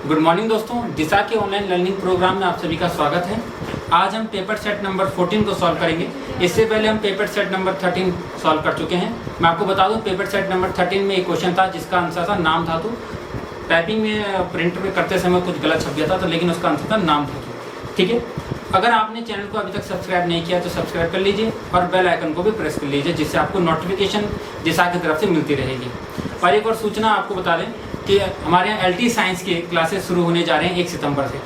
Good morning दोस्तों, दिशा के online learning programme में आप सभी का स्वागत है। आज हम पेपर सेट नंबर 14 को सॉल्व करेंगे। इससे पहले हम पेपर सेट नंबर 13 सॉल्व कर चुके हैं। मैं आपको बता दूं, पेपर सेट नंबर 13 में एक क्वेश्चन था जिसका आंसर था नाम धातु। टाइपिंग में प्रिंट में करते समय कुछ गलत छप गया था, तो लेकिन उसका आंसर था नाम धातु। ठीक है, अगर आपने चैनल को अभी तक सब्सक्राइब नहीं किया तो सब्सक्राइब कर लीजिए और बेल आइकन को भी प्रेस कर लीजिए, जिससे आपको नोटिफिकेशन दिशा की तरफ से मिलती रहेगी। और एक और सूचना आपको बता दें कि हमारे यहाँ LT साइंस के क्लासेस शुरू होने जा रहे हैं 1 सितंबर से।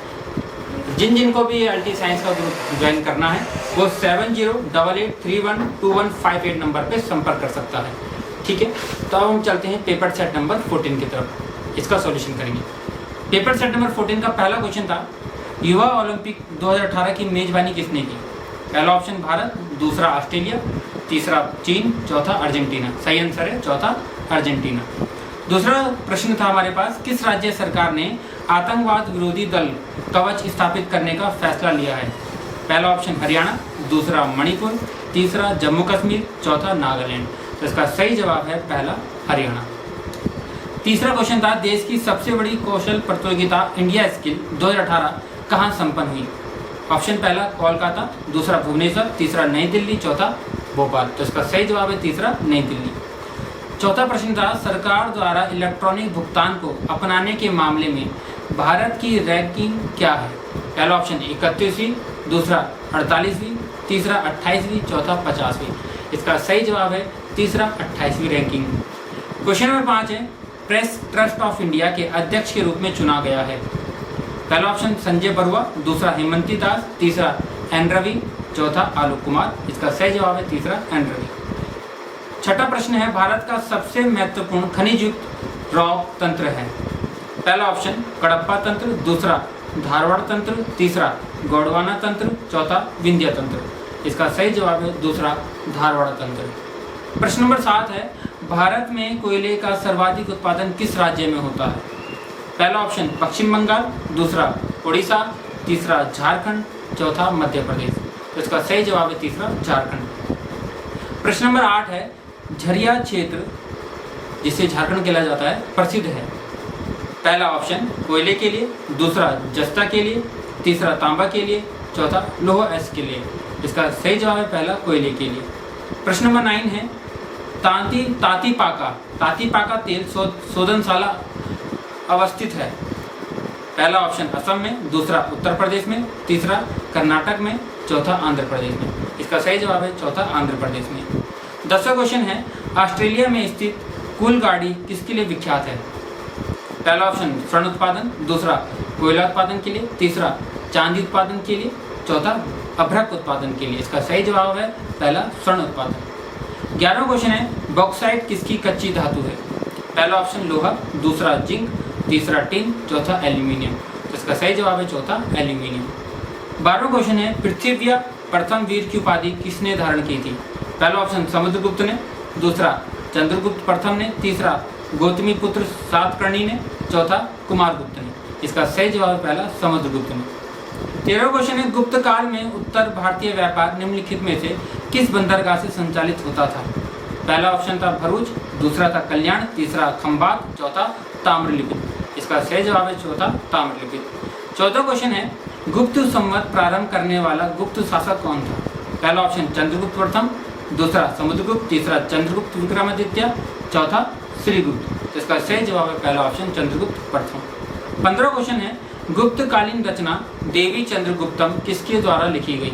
जिन को भी LT साइंस का ग्रुप ज्वाइन करना है वो 7088312158 नंबर पे संपर्क कर सकता है। ठीक है, तो अब हम चलते हैं पेपर सेट नंबर 14 की तरफ, इसका सॉल्यूशन करेंगे। पेपर सेट नंबर 14 का पहला क्वेश्चन था, युवा ओलंपिक 2018 की मेजबानी किसने की? पहला ऑप्शन भारत, दूसरा ऑस्ट्रेलिया, तीसरा चीन, चौथा अर्जेंटीना। सही आंसर है चौथा अर्जेंटीना। दूसरा प्रश्न था हमारे पास, किस राज्य सरकार ने आतंकवाद विरोधी दल कवच स्थापित करने का फैसला लिया है? पहला ऑप्शन हरियाणा, दूसरा मणिपुर, तीसरा जम्मू कश्मीर, चौथा नागालैंड। तो इसका सही जवाब है पहला हरियाणा। तीसरा क्वेश्चन था, देश की सबसे बड़ी कौशल प्रतियोगिता इंडिया स्किल 2018 कहाँ संपन्न हुई? ऑप्शन पहला कोलकाता, दूसरा भुवनेश्वर, तीसरा नई दिल्ली, चौथा भोपाल। तो इसका सही जवाब है तीसरा नई दिल्ली। चौथा प्रश्न था, सरकार द्वारा इलेक्ट्रॉनिक भुगतान को अपनाने के मामले में भारत की रैंकिंग क्या है? पहला ऑप्शन 31वीं, दूसरा 48वीं, तीसरा 28वीं, चौथा 50वीं। इसका सही जवाब है तीसरा 28वीं रैंकिंग। क्वेश्चन नंबर 5 है, प्रेस ट्रस्ट ऑफ इंडिया के अध्यक्ष के रूप में चुना गया है? पहला ऑप्शन संजय बरुआ, दूसरा हेमंती दास, तीसरा एन रवि, चौथा आलोक कुमार। इसका सही जवाब है तीसरा एन रवि। छठा प्रश्न है, भारत का सबसे महत्वपूर्ण खनिज युक्त रॉक तंत्र है? पहला ऑप्शन कडप्पा तंत्र, दूसरा धारवाड़ तंत्र, तीसरा गोंडवाना तंत्र, चौथा विंध्य तंत्र। इसका सही जवाब है दूसरा धारवाड़ तंत्र। प्रश्न नंबर 7 है, भारत में कोयले का सर्वाधिक उत्पादन किस राज्य में होता है? पहला ऑप्शन पश्चिम बंगाल, दूसरा उड़ीसा, तीसरा झारखंड, चौथा मध्य प्रदेश। तो इसका सही जवाब है तीसरा झारखंड। प्रश्न नंबर 8 है, झरिया क्षेत्र जिसे झारखंड कहला जाता है प्रसिद्ध है? पहला ऑप्शन कोयले के लिए, दूसरा जस्ता के लिए, तीसरा तांबा के लिए, चौथा लोहा एस के लिए। इसका सही जवाब है पहला कोयले के लिए। प्रश्न नंबर 9 है, तातीपाका तेल शोधनशाला अवस्थित है? पहला ऑप्शन असम में, दूसरा उत्तर प्रदेश में, तीसरा कर्नाटक में, चौथा आंध्र प्रदेश में। इसका सही जवाब है चौथा आंध्र प्रदेश में। 10वां क्वेश्चन है, ऑस्ट्रेलिया में स्थित कुल गाड़ी किसके लिए विख्यात है? पहला ऑप्शन स्वर्ण उत्पादन, दूसरा कोयला उत्पादन के लिए, तीसरा चांदी उत्पादन के लिए, चौथा अभ्रक उत्पादन के लिए। इसका सही जवाब है पहला स्वर्ण उत्पादन। 11वां क्वेश्चन है, बॉक्साइट किसकी कच्ची धातु है? पहला ऑप्शन लोहा, दूसरा जिंक, तीसरा टिन, चौथा एल्यूमिनियम। तो इसका सही जवाब है चौथा एल्यूमिनियम। 12वां क्वेश्चन है, पृथ्वी प्रथम वीर की उपाधि किसने धारण की थी? पहला ऑप्शन समुद्रगुप्त ने, दूसरा चंद्रगुप्त प्रथम ने, तीसरा गौतमीपुत्र सातकर्णी ने, चौथा कुमारगुप्त ने। इसका सही जवाब पहला समुद्रगुप्त ने। 13वां क्वेश्चन है, गुप्त काल में उत्तर भारतीय व्यापार निम्नलिखित में से किस बंदरगाह से संचालित होता था? पहला ऑप्शन था भरूच, दूसरा था कल्याण, तीसरा खंबात, चौथा ताम्रलिप्त। इसका सही जवाब है चौथा ताम्रलिप्त। 14वां क्वेश्चन है, गुप्त संवत प्रारंभ करने वाला गुप्त शासक कौन था? पहला ऑप्शन चंद्रगुप्त प्रथम, दूसरा समुद्रगुप्त, तीसरा चंद्रगुप्त विक्रमादित्य, चौथा श्रीगुप्त। तो इसका सही जवाब है पहला ऑप्शन चंद्रगुप्त प्रथम। 15वां क्वेश्चन है, गुप्तकालीन रचना देवी चंद्रगुप्तम किसके द्वारा लिखी गई?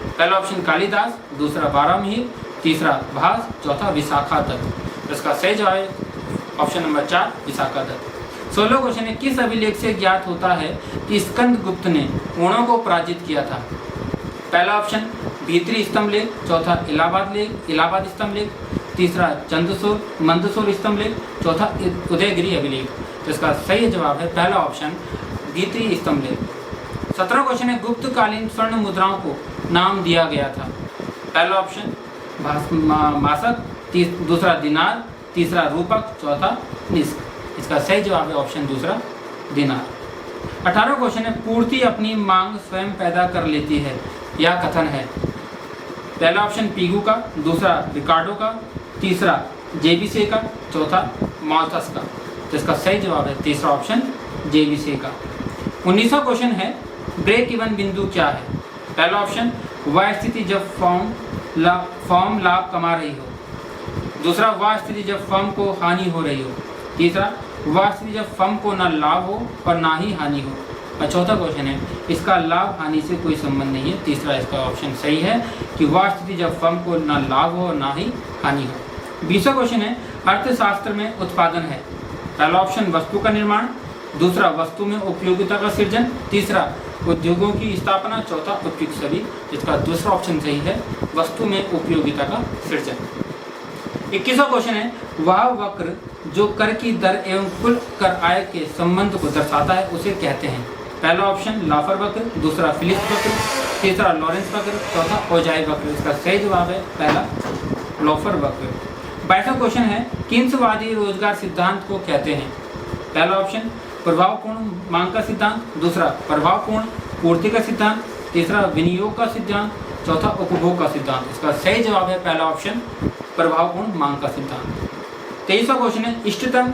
पहला ऑप्शन कालिदास, दूसरा बारामिहिर, तीसरा भास, चौथा विशाखा दत्त। तो इसका सही जवाब है ऑप्शन नंबर 4 विशाखा दत्त। 16वां क्वेश्चन है, किस अभिलेख से ज्ञात होता है कि स्कंदगुप्त ने ऊणों को पराजित किया था? पहला ऑप्शन भीतरी स्तंभ लेख, चौथा इलाहाबाद स्तंभ लेख, तीसरा मंदसौर स्तंभ लेख, चौथा उदयगिरी अभिलेख। तो इसका सही जवाब है पहला ऑप्शन भीतरी स्तंभ लेख। 17वां क्वेश्चन है, गुप्तकालीन स्वर्ण मुद्राओं को नाम दिया गया था? पहला ऑप्शन मासक, दूसरा दिनार, तीसरा रूपक, चौथा निष्क। इसका सही जवाब है ऑप्शन दूसरा दिनार। 18वां क्वेश्चन है, पूर्ति अपनी मांग स्वयं पैदा कर लेती है, यह कथन है? पहला ऑप्शन पीगू का, दूसरा रिकार्डो का, तीसरा जेबीसे का, चौथा मॉल्थस का। तो इसका सही जवाब है तीसरा ऑप्शन जेबीसे का। 19वां क्वेश्चन है ब्रेक इवन बिंदु क्या है? पहला ऑप्शन वह स्थिति जब फर्म लाभ कमा रही हो। दूसरा वह स्थिति जब फर्म को हानि हो रही हो। तीसरा वह स्थिति जब फर्म को ना लाभ हो और ना ही हानि हो। और चौथा क्वेश्चन है इसका लाभ हानि से कोई संबंध नहीं है। तीसरा इसका ऑप्शन सही है कि वह स्थिति जब फर्म को ना लाभ हो और ना ही हानि हो। 20वां क्वेश्चन है अर्थशास्त्र में उत्पादन है। पहला ऑप्शन वस्तु का निर्माण, दूसरा वस्तु में उपयोगिता का सृजन, तीसरा उद्योगों की स्थापना, चौथा उपयुक्त सभी। इसका दूसरा ऑप्शन सही है वस्तु में उपयोगिता का सृजन। 21वां क्वेश्चन है वह वक्र जो कर की दर एवं कुल कर आय के संबंध को दर्शाता है उसे कहते हैं। पहला ऑप्शन लाफर वक्र, दूसरा फिलिप्स वक्र, तीसरा लॉरेंस वक्र, चौथा ओजाई वक्र। इसका सही जवाब है पहला लाफर वक्र। 22वां क्वेश्चन है किंसवादी रोजगार सिद्धांत को कहते हैं। पहला ऑप्शन प्रभावपूर्ण मांग का सिद्धांत, दूसरा प्रभावपूर्ण पूर्ति का सिद्धांत, तीसरा विनियोग का सिद्धांत, चौथा उपभोग का सिद्धांत। इसका सही जवाब है पहला ऑप्शन प्रभावपूर्ण मांग का सिद्धांत। 23वां क्वेश्चन है इष्टतम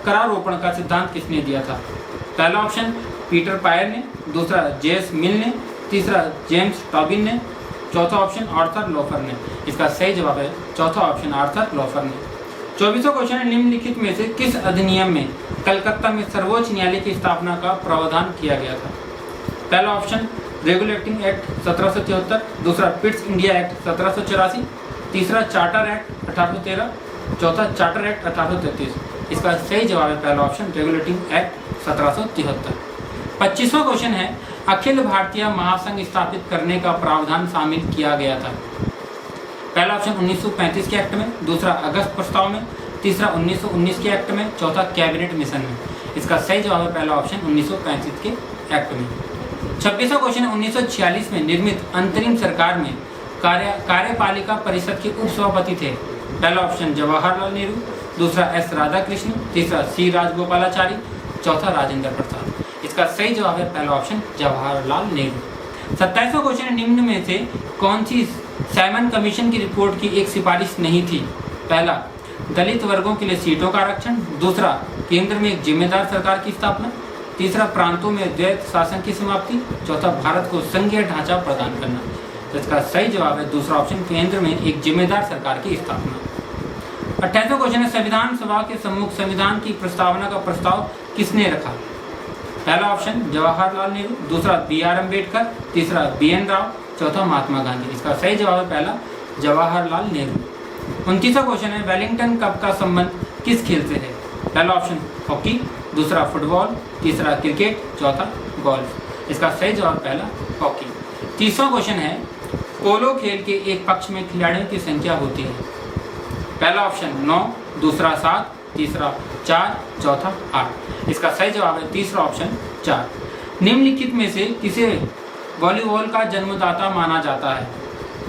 करारोपण का सिद्धांत किसने दिया था? पहला ऑप्शन पीटर पायर ने, दूसरा जेम्स मिल ने, तीसरा जेम्स टॉबिन ने, चौथा ऑप्शन आर्थर लोफर ने। इसका सही जवाब है चौथा ऑप्शन आर्थर लोफर ने। 24वां क्वेश्चन है निम्नलिखित में से किस अधिनियम में कलकत्ता में सर्वोच्च न्यायालय की स्थापना का प्रावधान किया गया था? पहला ऑप्शन रेगुलेटिंग एक्ट 1773, दूसरा पिट्स इंडिया एक्ट 1784, तीसरा चार्टर एक्ट 1813, चौथा चार्टर एक्ट 1833। इसका सही जवाब है पहला ऑप्शन रेगुलेटिंग एक्ट 1773। 25वां क्वेश्चन है अखिल भारतीय महासंघ स्थापित करने का प्रावधान शामिल किया गया था। पहला ऑप्शन 1935 के एक्ट में, दूसरा अगस्त प्रस्ताव में, तीसरा 1919 के एक्ट में, चौथा कैबिनेट मिशन में। इसका सही जवाब है पहला ऑप्शन 1935 के एक्ट में। 26वां क्वेश्चन है 1946 में निर्मित अंतरिम सरकार में कार्यपालिका परिषद के उपसभापति थे। पहला ऑप्शन जवाहरलाल नेहरू, दूसरा एस राधाकृष्ण, तीसरा सी राजगोपालाचारी, चौथा राजेंद्र प्रसाद। इसका सही जवाब है पहला ऑप्शन जवाहरलाल नेहरू। 27वां क्वेश्चन है निम्न में से कौन सी साइमन कमीशन की रिपोर्ट की एक सिफारिश नहीं थी? पहला दलित वर्गों के लिए सीटों का आरक्षण, दूसरा केंद्र में एक जिम्मेदार सरकार की स्थापना, तीसरा प्रांतों में द्वैत शासन की समाप्ति, चौथा भारत को संघीय ढांचा प्रदान करना। तो इसका सही जवाब है दूसरा ऑप्शन केंद्र में एक जिम्मेदार सरकार की स्थापना। 28वां क्वेश्चन है संविधान सभा के सम्मुख संविधान की प्रस्तावना का प्रस्ताव किसने रखा? पहला ऑप्शन जवाहरलाल नेहरू, दूसरा बी.आर. अम्बेडकर, तीसरा बी.एन. राव, चौथा महात्मा गांधी। इसका सही जवाब है पहला जवाहरलाल नेहरू। 29वां क्वेश्चन है वेलिंगटन कप का संबंध किस खेल से है? पहला ऑप्शन हॉकी, दूसरा फुटबॉल, तीसरा क्रिकेट, चौथा गोल्फ। इसका सही जवाब पहला हॉकी। 30वां क्वेश्चन है पोलो खेल के एक पक्ष में खिलाड़ियों की संख्या होती है। पहला ऑप्शन 9, दूसरा 7, तीसरा 4, चौथा 8। इसका सही जवाब है तीसरा ऑप्शन 4। निम्नलिखित में से किसे वॉलीबॉल का जन्मदाता माना जाता है?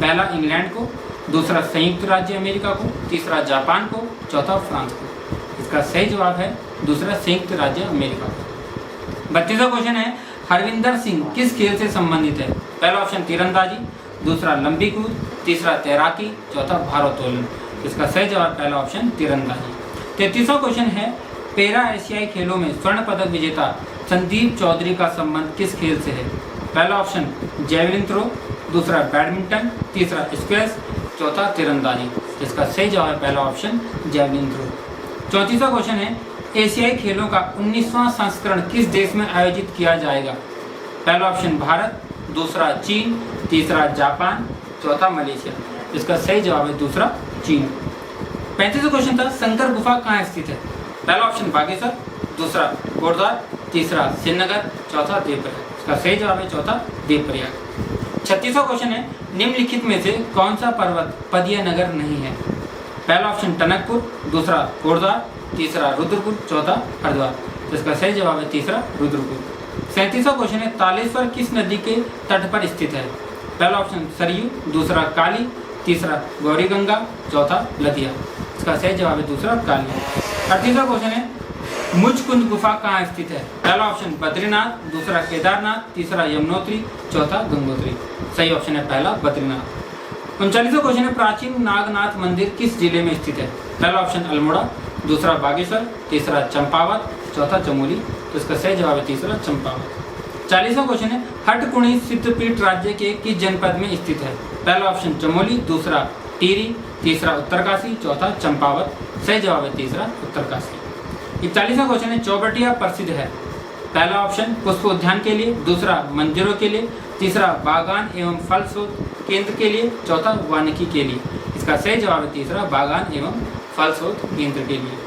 पहला इंग्लैंड को, दूसरा संयुक्त राज्य अमेरिका को, तीसरा जापान को, चौथा फ्रांस को। इसका सही जवाब है दूसरा संयुक्त राज्य अमेरिका को। 32वां क्वेश्चन है हरविंदर सिंह किस खेल से संबंधित है? पहला ऑप्शन तीरंदाजी, दूसरा लंबी कूद, तीसरा तैराकी, चौथा भारोत्तोलन। इसका सही जवाब पहला ऑप्शन तीरंदाजी। 33वां क्वेश्चन है पैरा एशियाई खेलों में स्वर्ण पदक विजेता संदीप चौधरी का संबंध किस खेल से है? पहला ऑप्शन जैवलिन थ्रो, दूसरा बैडमिंटन, तीसरा स्क्वैश, चौथा तीरंदाजी। इसका सही जवाब है पहला ऑप्शन जैवलिन थ्रो। 34वां क्वेश्चन है एशियाई खेलों का 19वां संस्करण किस देश में आयोजित किया जाएगा? पहला ऑप्शन भारत, दूसरा चीन, तीसरा जापान, चौथा मलेशिया। इसका सही जवाब है दूसरा चीन। 35वां क्वेश्चन था शंकर गुफा कहाँ स्थित है? पहला ऑप्शन बागेश्वर, दूसरा कोटद्वार, तीसरा श्रीनगर, चौथा देवप्रयाग। इसका सही जवाब है चौथा देवप्रयाग। 36वां क्वेश्चन है निम्नलिखित में से कौन सा पर्वत पदीय नगर नहीं है? पहला ऑप्शन टनकपुर, दूसरा कोटद्वार, तीसरा रुद्रपुर, चौथा हरिद्वार। इसका सही जवाब है तीसरा रुद्रपुर। 37वां क्वेश्चन है तालेश्वर किस नदी के तट पर स्थित है? पहला ऑप्शन सरयू, दूसरा काली, तीसरा गौरीगंगा, चौथा लदिया। इसका सही जवाब है दूसरा काली। 38वां क्वेश्चन है मुचकुंद गुफा कहाँ स्थित है? पहला ऑप्शन बद्रीनाथ, दूसरा केदारनाथ, तीसरा यमुनोत्री, चौथा गंगोत्री। सही ऑप्शन है पहला बद्रीनाथ। 39वां क्वेश्चन है प्राचीन नागनाथ मंदिर किस जिले में स्थित है? पहला ऑप्शन अल्मोड़ा, दूसरा बागेश्वर, तीसरा चंपावत, चौथा चमोली, तो इसका सही जवाब है तीसरा चंपावत। 40वां क्वेश्चन है, हटकुणी सिद्धपीठ राज्य के किस जनपद में स्थित है? पहला ऑप्शन चमोली, दूसरा टिहरी, तीसरा उत्तरकाशी, चौथा चंपावत। सही जवाब है तीसरा उत्तरकाशी। 41वां क्वेश्चन है, चौबटिया प्रसिद्ध है? पहला ऑप्शन पुष्प उद्यान के लिए, दूसरा मंदिरों के लिए, तीसरा बागान एवं फल शोध केंद्र के लिए, चौथा वानिकी के लिए। इसका सही जवाब है तीसरा बागान एवं फल शोध केंद्र के लिए।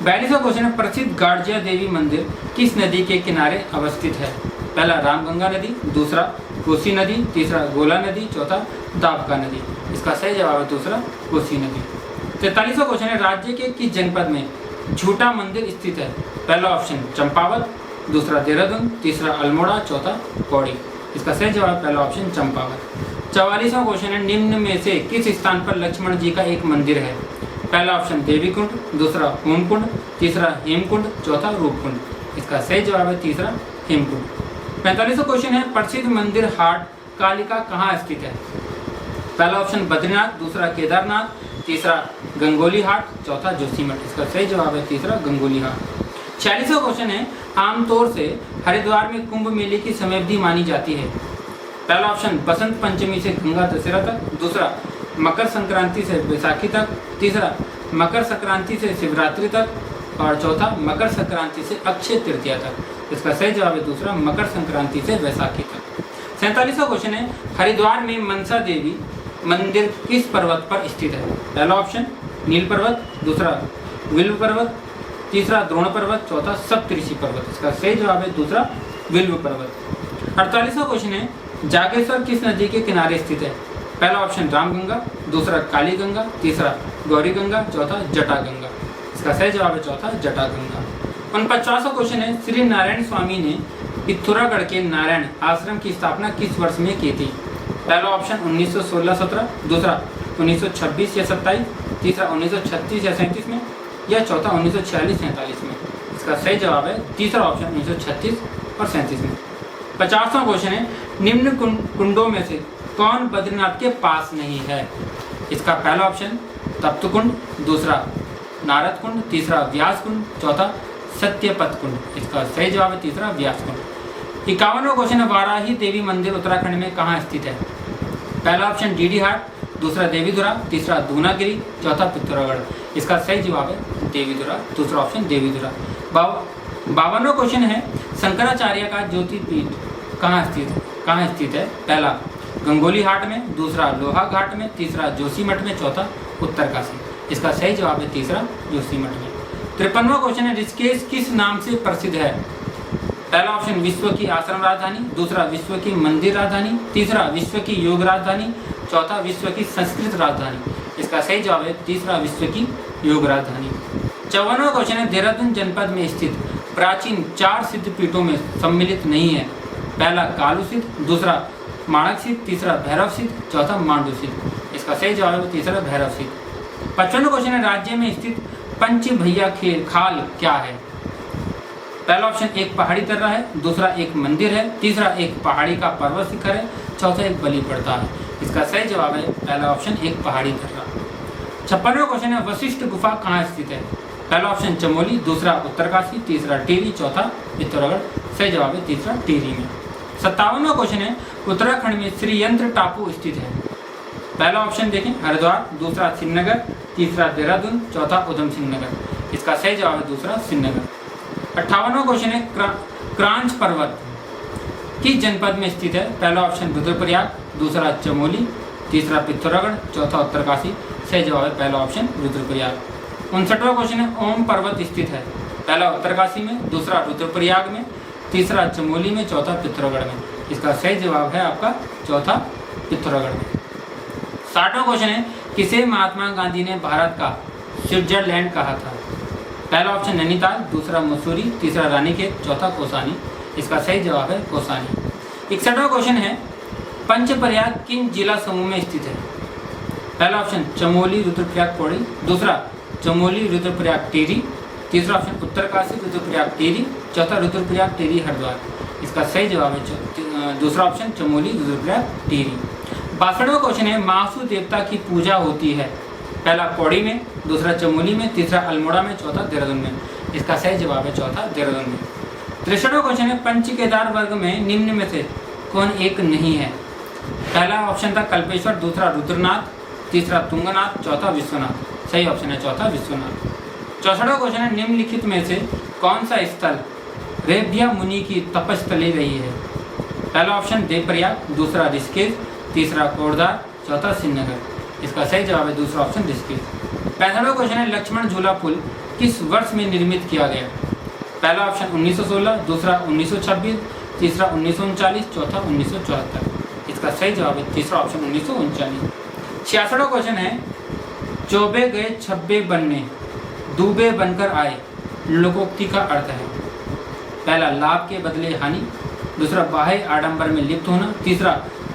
42वां क्वेश्चन है, प्रसिद्ध गाड़जिया देवी मंदिर किस नदी के किनारे अवस्थित है? पहला रामगंगा नदी, दूसरा कोसी नदी, तीसरा गोला नदी, चौथा दाबका नदी। इसका सही जवाब है दूसरा कोसी नदी। 43वां क्वेश्चन है, राज्य के किस जनपद में झूठा मंदिर स्थित है? पहला ऑप्शन चंपावत, दूसरा देहरादून, तीसरा अल्मोड़ा, चौथा पौड़ी। इसका सही जवाब पहला ऑप्शन चंपावत। 44वां क्वेश्चन है, निम्न में से किस स्थान पर लक्ष्मण जी का एक मंदिर है? पहला ऑप्शन देवी कुंड, दूसरा होमकुंड, तीसरा हेमकुंड, चौथा रूपकुंड। इसका सही जवाब है तीसरा हेमकुंड। 45वां क्वेश्चन है, प्रसिद्ध मंदिर हाट कालिका कहाँ स्थित है? पहला ऑप्शन बद्रीनाथ, दूसरा केदारनाथ, तीसरा गंगोली हाट, चौथा जोशीमठ। इसका सही जवाब है तीसरा गंगोली हाट। 46वां क्वेश्चन है, आमतौर से हरिद्वार में कुंभ मेले की समयावधि मानी जाती है? पहला ऑप्शन बसंत पंचमी से गंगा दशहरा तक, दूसरा मकर संक्रांति से बैसाखी तक, तीसरा मकर संक्रांति से शिवरात्रि तक, और चौथा मकर संक्रांति से अक्षय तृतीया तक। इसका सही जवाब है दूसरा मकर संक्रांति से वैसाखी तक। 47वां क्वेश्चन है, हरिद्वार में मनसा देवी मंदिर किस पर्वत पर स्थित है? पहला ऑप्शन नील पर्वत, दूसरा विल्व पर्वत, तीसरा द्रोण पर्वत, चौथा सप्तऋषि पर्वत। इसका सही जवाब है दूसरा विल्व पर्वत। 48वां क्वेश्चन है, जागेश्वर किस नदी के किनारे स्थित है? पहला ऑप्शन रामगंगा, दूसरा काली गंगा, तीसरा गौरी गंगा, चौथा जटा गंगा। इसका सही जवाब है चौथा जटा गंगा। 49वां क्वेश्चन है, श्री नारायण स्वामी ने पिथौरागढ़ के नारायण आश्रम की स्थापना किस वर्ष में की थी? पहला ऑप्शन 1916-17, दूसरा 1926 या 27, तीसरा 1936 या 37 में, या चौथा 1946-47 में। इसका सही जवाब है तीसरा ऑप्शन 1936 और 37 में। 50वां क्वेश्चन है, निम्न कुंडों में से कौन बद्रीनाथ के पास नहीं है? इसका पहला ऑप्शन तप्त कुंड, दूसरा नारद कुंड, तीसरा व्यास कुंड, चौथा सत्यपथ कुंड। इसका सही जवाब है तीसरा व्यास कुंड। 51वां क्वेश्चन है, वाराही देवी मंदिर उत्तराखंड में कहाँ स्थित है? पहला ऑप्शन डीडी हाट, दूसरा देवीधुरा, तीसरा दूनागिरी, चौथा पिथौरागढ़। इसका सही जवाब है देवीधुरा, दूसरा ऑप्शन देवीधुरा। 52वां क्वेश्चन है, शंकराचार्य का ज्योतिर्पीठ कहाँ स्थित है? पहला गंगोली हाट में, दूसरा लोहा घाट में, तीसरा जोशीमठ में, चौथा उत्तरकाशी। इसका सही जवाब है तीसरा जोशीमठ में। 53वां क्वेश्चन है, ऋषिकेश किस नाम से प्रसिद्ध है? पहला ऑप्शन विश्व की आश्रम राजधानी, दूसरा विश्व की मंदिर राजधानी, तीसरा विश्व की योग राजधानी, चौथा विश्व की संस्कृत राजधानी। इसका सही जवाब है तीसरा विश्व की योग राजधानी। 54वां क्वेश्चन है, देहरादून जनपद में स्थित प्राचीन 4 सिद्धपीठों में सम्मिलित नहीं है? पहला कालू सिद्ध, दूसरा माणक सिद्ध, तीसरा भैरव सिद्ध, चौथा मांडू सिद्ध। इसका सही जवाब है तीसरा भैरव सिद्ध। 55वां क्वेश्चन है, राज्य में स्थित पंच भैया खाल क्या है? पहला ऑप्शन एक पहाड़ी दर्रा है, दूसरा एक मंदिर है, तीसरा एक पहाड़ी का पर्वत शिखर है, चौथा एक बलि पड़ता है। इसका सही जवाब है पहला ऑप्शन एक पहाड़ी दर्रा। 56वां क्वेश्चन है, वशिष्ठ गुफा कहाँ स्थित है? पहला ऑप्शन चमोली, दूसरा उत्तरकाशी, तीसरा टिहरी, चौथा पिथौरागढ़। सही जवाब है तीसरा टिहरी में। 57वां क्वेश्चन है, उत्तराखंड में श्रीयंत्र टापू स्थित है? पहला ऑप्शन देखें हरिद्वार, दूसरा श्रीनगर, तीसरा देहरादून, चौथा उधम सिंह नगर। इसका सही जवाब है दूसरा श्रीनगर। 58वां क्वेश्चन है, क्रांच पर्वत किस जनपद में स्थित है? पहला ऑप्शन रुद्रप्रयाग, दूसरा चमोली, तीसरा पिथौरागढ़, चौथा उत्तरकाशी। सही जवाब है पहला ऑप्शन रुद्रप्रयाग। 59वां क्वेश्चन है, ओम पर्वत स्थित है? पहला उत्तरकाशी में, दूसरा रुद्रप्रयाग में, तीसरा चमोली में, चौथा पिथौरागढ़ में। इसका सही जवाब है आपका चौथा पिथौरागढ़ में। 60वां क्वेश्चन है, किसे महात्मा गांधी ने भारत का स्विट्जरलैंड कहा था? पहला ऑप्शन नैनीताल, दूसरा मसूरी, तीसरा रानीखेत, चौथा कौसानी। इसका सही जवाब है कौसानी। 61वां क्वेश्चन है, पंचप्रयाग किन जिला समूह में स्थित है? पहला ऑप्शन चमोली, रुद्रप्रयाग, पौड़ी, दूसरा चमोली, रुद्रप्रयाग, टिहरी, तीसरा ऑप्शन उत्तरकाशी, रुद्रप्रयाग, टिहरी, चौथा रुद्रप्रयाग, टिहरी, हरिद्वार। इसका सही जवाब है दूसरा ऑप्शन चमोली, रुद्रप्रयाग, टिहरी। 62वां क्वेश्चन है, महासू देवता की पूजा होती है? पहला पौड़ी में, दूसरा चमोली में, तीसरा अल्मोड़ा में, चौथा देहरादून में। इसका सही जवाब है चौथा देहरादून में। 63वां क्वेश्चन है पंच केदार वर्ग में निम्न में से कौन एक नहीं है? पहला ऑप्शन था कल्पेश्वर, दूसरा रुद्रनाथ, तीसरा तुंगनाथ, चौथा विश्वनाथ। सही ऑप्शन है चौथा विश्वनाथ। 64वां क्वेश्चन है निम्नलिखित में से कौन सा स्थल रेभ्या मुनि की तपस्थली रही है? पहला ऑप्शन देवप्रयाग, दूसरा ऋषिकेश, तीसरा कोरदार, चौथा श्रीनगर। इसका सही जवाब है दूसरा ऑप्शन ऋषिकेश। 65वां क्वेश्चन है लक्ष्मण झूला पुल किस वर्ष में निर्मित किया गया? पहला ऑप्शन 1916, दूसरा 1926, तीसरा 1939, चौथा 1974। इसका सही जवाब है तीसरा ऑप्शन 1939। 66वां क्वेश्चन है चौबे गए छब्बे बनने दूबे बनकर आए लोकोक्ति का अर्थ है? पहला लाभ के बदले हानि, दूसरा बाह्य आडंबर में लिप्त होना, तीसरा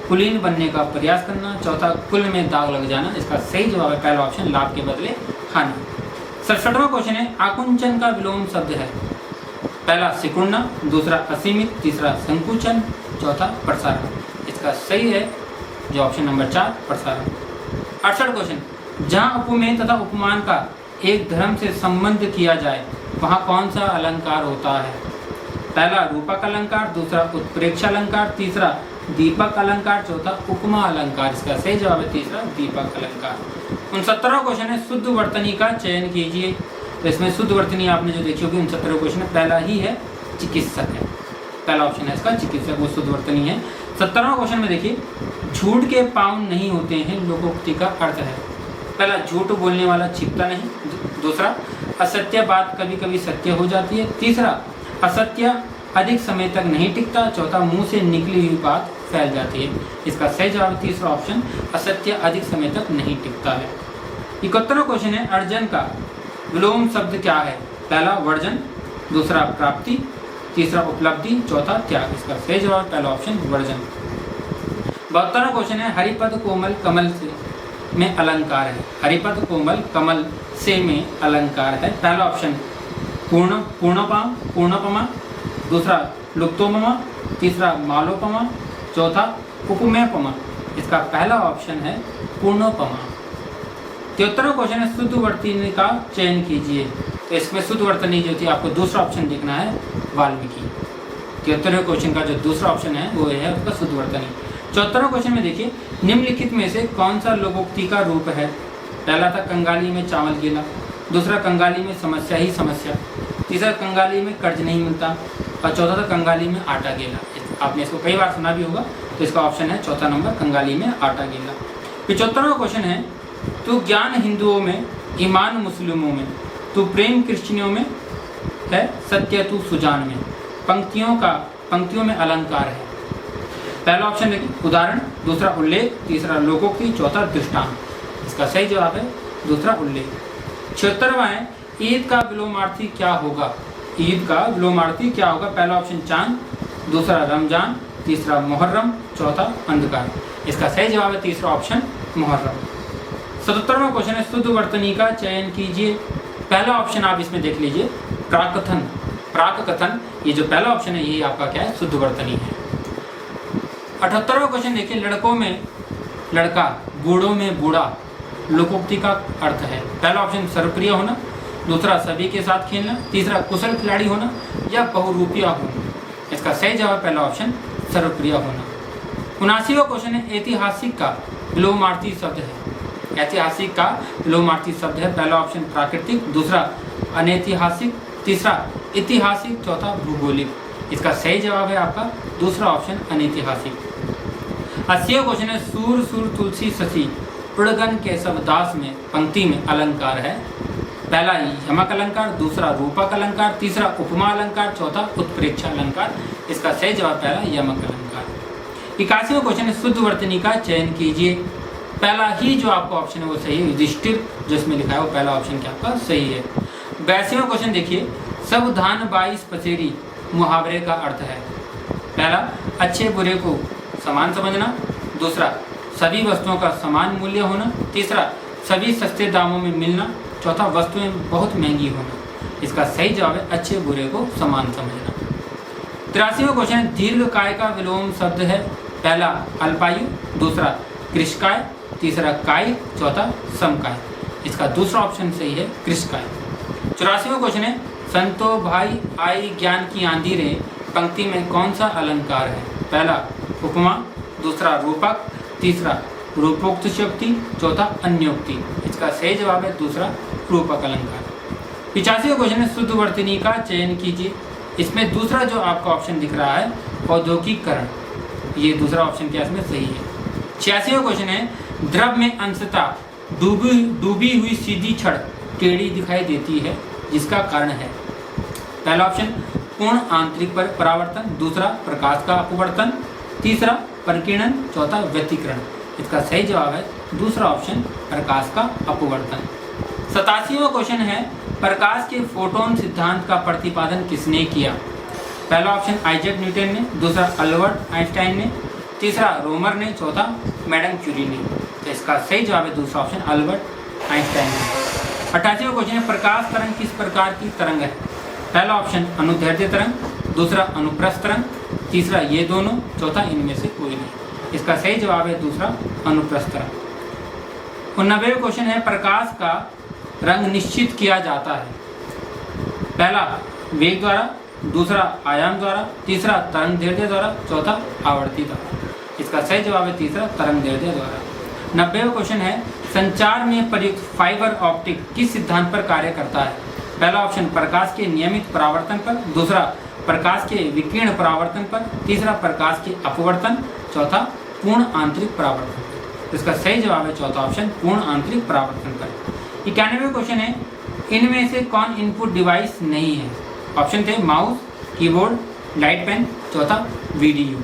कुलीन बनने का प्रयास करना, चौथा कुल में दाग लग जाना। इसका सही जवाब है पहला ऑप्शन लाभ के बदले हानि। 67वां क्वेश्चन है आकुंचन का विलोम शब्द है? पहला सिकुड़ना, दूसरा असीमित, तीसरा संकुचन, चौथा प्रसारण। इसका सही है जो ऑप्शन नंबर 4 प्रसारण। 68 क्वेश्चन जहाँ उपमेय तथा उपमान का एक धर्म से संबंध किया जाए वहाँ कौन सा अलंकार होता है? पहला रूपक अलंकार, दूसरा उत्प्रेक्षा अलंकार, तीसरा दीपक अलंकार, चौथा उपमा अलंकार। इसका सही जवाब है तीसरा दीपक अलंकार। 69वां क्वेश्चन है शुद्ध वर्तनी का चयन कीजिए। तो इसमें शुद्ध वर्तनी आपने जो देखी होगी 69वां क्वेश्चन है पहला ही है चिकित्सक है, पहला ऑप्शन है इसका चिकित्सक वो शुद्ध वर्तनी है। 70वां क्वेश्चन में देखिए झूठ के पाँव नहीं होते हैं लोकोक्ति का अर्थ है? पहला झूठ बोलने वाला छिपता नहीं, दूसरा असत्य बात कभी कभी सत्य हो जाती है, तीसरा असत्य अधिक समय तक नहीं टिकता, चौथा मुंह से निकली हुई बात फैल जाती है। इसका सही जवाब तीसरा ऑप्शन असत्य अधिक समय तक नहीं टिकता है। 71वां क्वेश्चन है अर्जन का विलोम शब्द क्या है? पहला वर्जन, दूसरा प्राप्ति, तीसरा उपलब्धि, चौथा त्याग। इसका सही जवाब पहला ऑप्शन वर्जन। 72वां क्वेश्चन है हरिपद कोमल कमल से में अलंकार है? हरिपद कोमल कमल से में अलंकार है। पहला ऑप्शन पूर्णपमा, दूसरा लुप्तोपमा, तीसरा मालोपमा, चौथा उपमेयपमा। इसका पहला ऑप्शन है पूर्णोपमा। 73वां क्वेश्चन है शुद्ध वर्तनी का चयन कीजिए। तो इसमें शुद्ध वर्तनी जो थी आपको दूसरा ऑप्शन देखना है वाल्मीकि। 73वें क्वेश्चन का जो दूसरा ऑप्शन है वो है उसका शुद्ध वर्तनी। 74वां क्वेश्चन में देखिए निम्नलिखित में से कौन सा लोकोक्ति का रूप है? पहला था कंगाली में चावल गीला, दूसरा कंगाली में समस्या ही समस्या, तीसरा कंगाली में कर्ज नहीं मिलता और चौथा था कंगाली में आटा गीला। आपने इसको कई बार सुना भी होगा तो इसका ऑप्शन है चौथा नंबर कंगाली में आटा गीला। 75वां क्वेश्चन है तू ज्ञान हिंदुओं में, ईमान मुस्लिमों में, तू प्रेम क्रिश्चियनों में है, सत्य तू सुजान में। पंक्तियों में अलंकार है। पहला ऑप्शन देखिए उदाहरण, दूसरा उल्लेख, तीसरा लोकोक्ति, चौथा दृष्टांत। इसका सही जवाब है दूसरा उल्लेख। 76वां है ईद का विलोमार्थी क्या होगा? ईद का विलोमार्थी क्या होगा? पहला ऑप्शन चांद, दूसरा रमजान, तीसरा मुहर्रम, चौथा अंधकार। इसका सही जवाब है तीसरा ऑप्शन मुहर्रम। 77वां क्वेश्चन है शुद्ध वर्तनी का चयन कीजिए। पहला ऑप्शन आप इसमें देख लीजिए प्राक कथन, ये जो पहला ऑप्शन है यही आपका क्या है शुद्ध वर्तनी है। 78वां क्वेश्चन देखिए लड़कों में लड़का, बूढ़ों में बूढ़ा लोकोक्ति का अर्थ है? पहला ऑप्शन सर्वप्रिय होना, दूसरा सभी के साथ खेलना, तीसरा कुशल खिलाड़ी होना या बहुरूपिया होना। इसका सही जवाब पहला ऑप्शन सर्वप्रिय होना। 79वां क्वेश्चन है ऐतिहासिक का विलोमार्थी शब्द है? ऐतिहासिक का विलोमार्थी शब्द है पहला ऑप्शन प्राकृतिक, दूसरा अनैतिहासिक, तीसरा ऐतिहासिक, चौथा भूगोलिक। इसका सही जवाब है आपका दूसरा ऑप्शन अनैतिहासिक। 80वां क्वेश्चन है सूर सूर तुलसी शशि पुड़गन केशव दास में पंक्ति में अलंकार है? पहला यमक अलंकार, दूसरा रूपक अलंकार, तीसरा उपमा अलंकार, चौथा उत्प्रेक्षा अलंकार। इसका सही जवाब पहला यमक अलंकार। 81वां क्वेश्चन है शुद्ध वर्तनी का चयन कीजिए। पहला ही जो आपका ऑप्शन है वो सही है, युधिष्ठिर जिसमें लिखा है वो पहला ऑप्शन क्या आपका सही है। 82वां क्वेश्चन देखिए सब धान 22 पसेरी मुहावरे का अर्थ है? पहला अच्छे बुरे को समान समझना, दूसरा सभी वस्तुओं का समान मूल्य होना, तीसरा सभी सस्ते दामों में मिलना, चौथा वस्तुएं बहुत महंगी होना। इसका सही जवाब है अच्छे बुरे को समान समझना। 83वां क्वेश्चन है दीर्घकाय का विलोम शब्द है? पहला अल्पायु, दूसरा कृशकाय, तीसरा काय, चौथा समकाय। इसका दूसरा ऑप्शन सही है कृशकाय। 84वां क्वेश्चन है संतो भाई आई ज्ञान की आंधी रे पंक्ति में कौन सा अलंकार है? पहला उपमा, दूसरा रूपक, तीसरा रूपोक्त शक्ति, चौथा अन्योक्ति। इसका सही जवाब है दूसरा रूपक अलंकार। 85वां क्वेश्चन है शुद्धवर्तनी का चयन कीजिए। इसमें दूसरा जो आपका ऑप्शन दिख रहा है औद्योगिकरण, ये दूसरा ऑप्शन क्या इसमें सही है। 86वां क्वेश्चन है द्रव में अंशतः डूबी हुई सीधी छड़ टेढ़ी दिखाई देती है, जिसका कारण है? पहला ऑप्शन पूर्ण आंतरिक परावर्तन, दूसरा प्रकाश का अपवर्तन, तीसरा परिकिरण, चौथा व्यतिकरण। इसका सही जवाब है दूसरा ऑप्शन प्रकाश का अपवर्तन। 87वां क्वेश्चन है प्रकाश के फोटोन सिद्धांत का प्रतिपादन किसने किया? पहला ऑप्शन आइजैक न्यूटन ने, दूसरा अल्बर्ट आइंस्टाइन ने, तीसरा रोमर ने, चौथा मैडम क्यूरी ने। तो इसका सही जवाब है दूसरा ऑप्शन अल्बर्ट आइंस्टाइन ने। 88वां क्वेश्चन है प्रकाश तरंग किस प्रकार की तरंग है? पहला ऑप्शन अनुदैर्ध्य तरंग, दूसरा अनुप्रस्थ तरंग, तीसरा ये दोनों, चौथा इनमें से कोई नहीं। इसका सही जवाब है दूसरा अनुप्रस्थ तरंग। 89वां क्वेश्चन है प्रकाश का रंग निश्चित किया जाता है? पहला वेग द्वारा, दूसरा आयाम द्वारा, तीसरा तरंग दैर्ध्य द्वारा, चौथा आवर्ती द्वारा। इसका सही जवाब है तीसरा तरंग दैर्ध्य द्वारा। 90वां क्वेश्चन है संचार में प्रयुक्त फाइबर ऑप्टिक किस सिद्धांत पर कार्य करता है? पहला ऑप्शन प्रकाश के नियमित परावर्तन पर, दूसरा प्रकाश के विकिरण परावर्तन पर, तीसरा प्रकाश के अपवर्तन, चौथा पूर्ण आंतरिक परावर्तन। इसका सही जवाब है चौथा ऑप्शन पूर्ण आंतरिक परावर्तन पर। 91वां क्वेश्चन है इनमें से कौन इनपुट डिवाइस नहीं है? ऑप्शन थे माउस, कीबोर्ड, लाइट पेन, चौथा वीडीयू।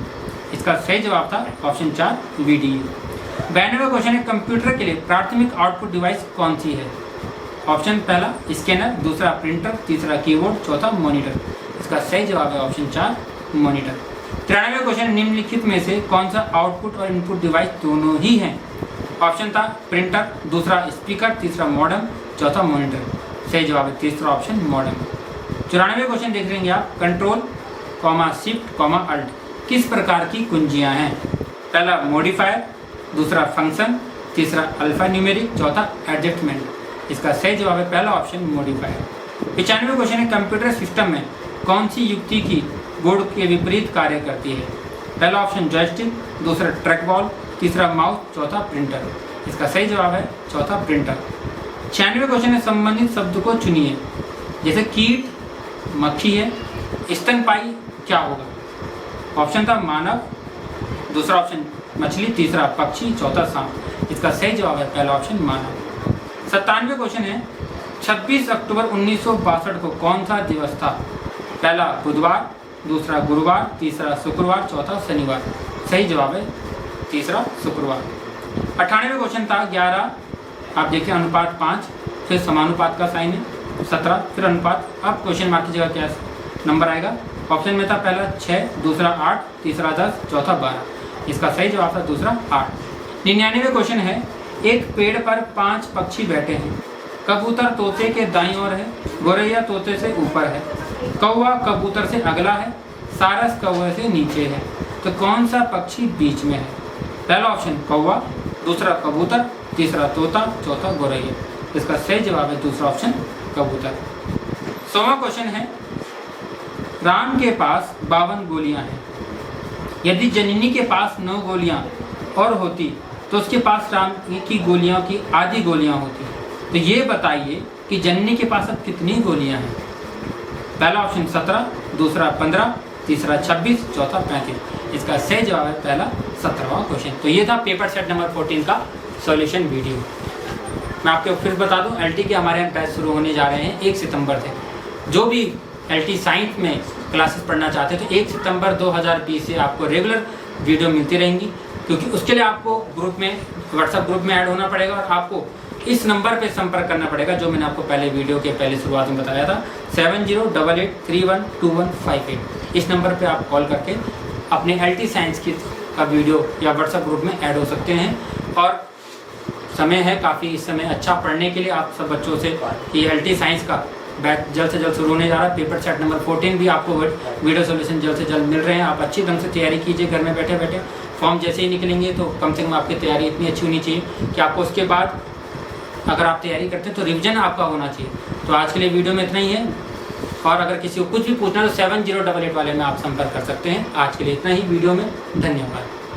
इसका सही जवाब था ऑप्शन 4 वीडीयू। 92वां क्वेश्चन है कंप्यूटर के लिए प्राथमिक आउटपुट डिवाइस कौन सी है? ऑप्शन पहला स्कैनर, दूसरा प्रिंटर, तीसरा कीबोर्ड, चौथा मॉनिटर। इसका सही जवाब है ऑप्शन 4 मॉनिटर। 93वां क्वेश्चन निम्नलिखित में से कौन सा आउटपुट और इनपुट डिवाइस दोनों ही हैं? ऑप्शन था प्रिंटर, दूसरा स्पीकर, तीसरा मॉडेम, चौथा मॉनिटर। सही जवाब है तीसरा ऑप्शन मॉडेम। 94वां क्वेश्चन देख लेंगे आप कंट्रोल, शिफ्ट, अल्ट किस प्रकार की कुंजियां हैं? पहला मॉडिफायर, दूसरा फंक्शन, तीसरा अल्फा न्यूमेरिक, चौथा एडजस्टमेंट। इसका सही जवाब है पहला ऑप्शन मॉडिफायर। 95वां क्वेश्चन है कंप्यूटर सिस्टम में कौन सी युक्ति की बोर्ड के विपरीत कार्य करती है? पहला ऑप्शन जॉयस्टिक, दूसरा ट्रैक बॉल, तीसरा माउस, चौथा प्रिंटर। इसका सही जवाब है चौथा प्रिंटर। 96वां क्वेश्चन है संबंधित शब्द को चुनिए। जैसे कीट मक्खी है, स्तनपाई क्या होगा? ऑप्शन था मानव, दूसरा ऑप्शन मछली, तीसरा पक्षी, चौथा सांप। इसका सही जवाब है पहला ऑप्शन मानव। 97वां क्वेश्चन है 26 अक्टूबर 1962 को कौन सा दिवस था? पहला बुधवार, दूसरा गुरुवार, तीसरा शुक्रवार, चौथा शनिवार। सही जवाब है तीसरा शुक्रवार। 98वां क्वेश्चन था 11, आप देखिए अनुपात 5, फिर समानुपात का साइन है 17, फिर अनुपात। अब क्वेश्चन मार्क की जगह क्या नंबर आएगा? ऑप्शन में था पहला 6, दूसरा 8, तीसरा 10, चौथा 12। इसका सही जवाब था दूसरा 8। 99वां क्वेश्चन है एक पेड़ पर 5 पक्षी बैठे हैं। कबूतर तोते के दाईं ओर है, गोरैया तोते से ऊपर है, कौवा कबूतर से अगला है, सारस कौवे से नीचे है। तो कौन सा पक्षी बीच में है? पहला ऑप्शन कौवा, दूसरा कबूतर, तीसरा तोता, चौथा गोरैया। इसका सही जवाब है दूसरा ऑप्शन कबूतर। 100वां क्वेश्चन है राम के पास 52 गोलियां हैं। यदि जननी के पास 9 गोलियां और होती तो उसके पास राम की गोलियों की आधी गोलियां होती। तो ये बताइए कि जननी के पास अब कितनी गोलियां हैं? पहला ऑप्शन 17, दूसरा 15, तीसरा 26, चौथा 35। इसका सही जवाब है पहला 17वां क्वेश्चन। तो ये था पेपर सेट नंबर 14 का सॉल्यूशन वीडियो। मैं आपको फिर बता दूं एलटी के हमारे यहाँ बैच शुरू होने जा रहे हैं 1 सितंबर से। जो भी एलटी साइंस में क्लासेस पढ़ना चाहते हैं तो 1 सितंबर 2020 से आपको रेगुलर वीडियो मिलती रहेंगी, क्योंकि उसके लिए आपको ग्रुप में व्हाट्सएप ग्रुप में ऐड होना पड़ेगा और आपको इस नंबर पे संपर्क करना पड़ेगा जो मैंने आपको पहले वीडियो के पहले शुरुआत में बताया था 7088312158। इस नंबर पे आप कॉल करके अपने एलटी साइंस की का वीडियो या व्हाट्सएप ग्रुप में ऐड हो सकते हैं। और समय है काफ़ी इस समय अच्छा पढ़ने के लिए आप सब बच्चों से कि एलटी साइंस का बैच जल्द से जल्द शुरू होने जा रहा है। पेपर सेट नंबर 14 भी आपको वीडियो सोल्यूशन जल्द से जल्द मिल रहे हैं। आप अच्छी ढंग से तैयारी कीजिए घर में बैठे बैठे। फॉर्म जैसे ही निकलेंगे तो कम से कम आपकी तैयारी इतनी अच्छी होनी चाहिए कि आपको उसके बाद अगर आप तैयारी करते हैं तो रिवीजन आपका होना चाहिए। तो आज के लिए वीडियो में इतना ही है। और अगर किसी को कुछ भी पूछना है तो 7088 वाले में आप संपर्क कर सकते हैं। आज के लिए इतना ही वीडियो में, धन्यवाद।